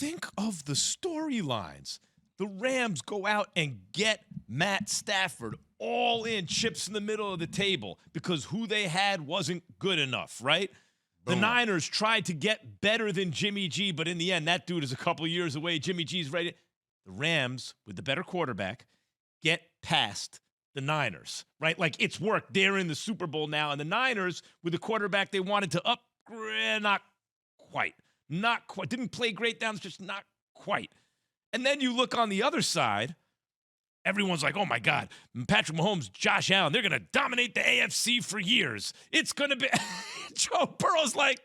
think of the storylines. The Rams go out and get Matt Stafford all in, chips in the middle of the table because who they had wasn't good enough, right? The Niners tried to get better than Jimmy G, but in the end, that dude is a couple years away. Jimmy G's ready. The Rams, with the better quarterback, get past the Niners, right? Like, it's worked. They're in the Super Bowl now. And the Niners, with the quarterback they wanted to upgrade, not quite. Not quite. Didn't play great down, just not quite. And then you look on the other side, everyone's like, oh, my God, Patrick Mahomes, Josh Allen, they're going to dominate the AFC for years. It's going to be – Joe Burrow's like,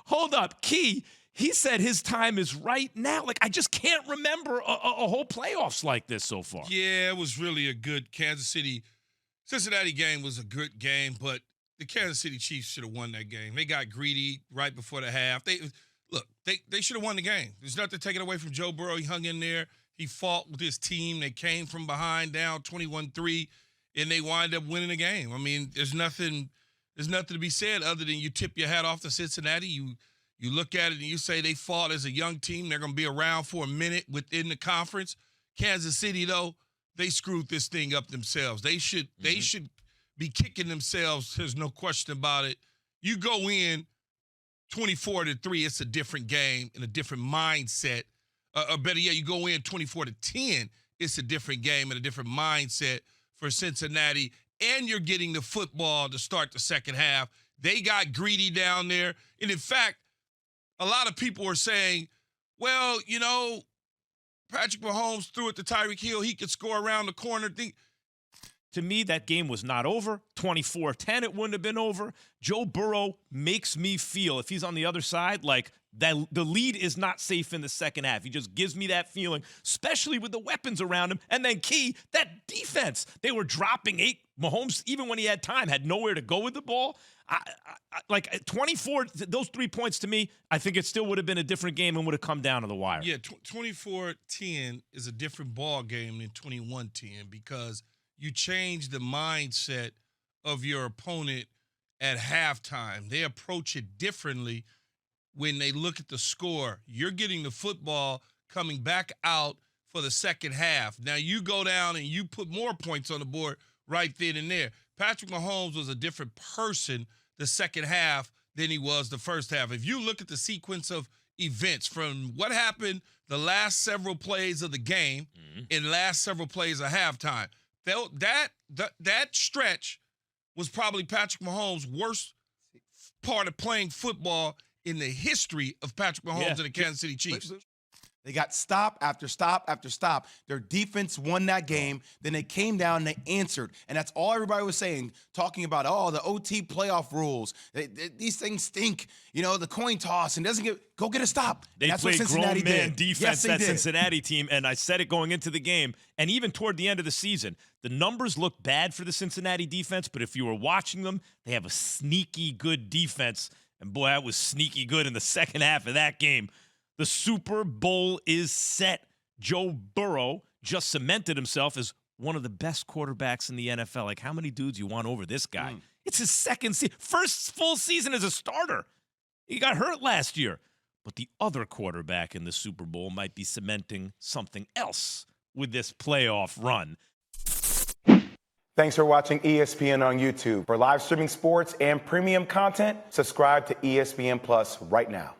hold up, Key, he said his time is right now. Like, I just can't remember a whole playoffs like this so far. Yeah, it was really a good Cincinnati game was a good game, but the Kansas City Chiefs should have won that game. They got greedy right before the half. They should have won the game. There's nothing taken away from Joe Burrow. He hung in there. He fought with his team. They came from behind down 21-3, and they wind up winning the game. I mean, there's nothing to be said other than you tip your hat off to Cincinnati. You look at it and you say they fought as a young team. They're going to be around for a minute within the conference. Kansas City, though, they screwed this thing up themselves. They should be kicking themselves. There's no question about it. You go in 24-3, it's a different game and a different mindset. Or better yet, you go in 24-10, it's a different game and a different mindset for Cincinnati. And you're getting the football to start the second half. They got greedy down there. And in fact, a lot of people are saying, well, you know, Patrick Mahomes threw it to Tyreek Hill. He could score around the corner. To me, that game was not over. 24-10, it wouldn't have been over. Joe Burrow makes me feel, if he's on the other side, like that the lead is not safe in the second half. He just gives me that feeling, especially with the weapons around him. And then Key, that defense. They were dropping 8. Mahomes, even when he had time, had nowhere to go with the ball. Like 24, those 3 points to me, I think it still would have been a different game and would have come down to the wire. Yeah, 24-10 is a different ball game than 21-10 because you change the mindset of your opponent at halftime. They approach it differently when they look at the score. You're getting the football coming back out for the second half. Now you go down and you put more points on the board right then and there. Patrick Mahomes was a different person the second half than he was the first half. If you look at the sequence of events from what happened the last several plays of the game and last several plays of halftime, that stretch was probably Patrick Mahomes' worst part of playing football in the history of Patrick Mahomes and the Kansas City Chiefs. They got stop after stop after stop. Their defense won that game. Then they came down and they answered. And that's all everybody was saying, talking about, the OT playoff rules. These things stink. You know, the coin toss and go get a stop. They that's played what Cincinnati grown-man did. defense, that Cincinnati team, and I said it going into the game. And even toward the end of the season, the numbers look bad for the Cincinnati defense, but if you were watching them, they have a sneaky good defense. And, boy, that was sneaky good in the second half of that game. The Super Bowl is set. Joe Burrow just cemented himself as one of the best quarterbacks in the NFL. Like, how many dudes you want over this guy? It's his first full season as a starter. He got hurt last year. But the other quarterback in the Super Bowl might be cementing something else with this playoff run. Thanks for watching ESPN on YouTube. For live streaming sports and premium content, subscribe to ESPN Plus right now.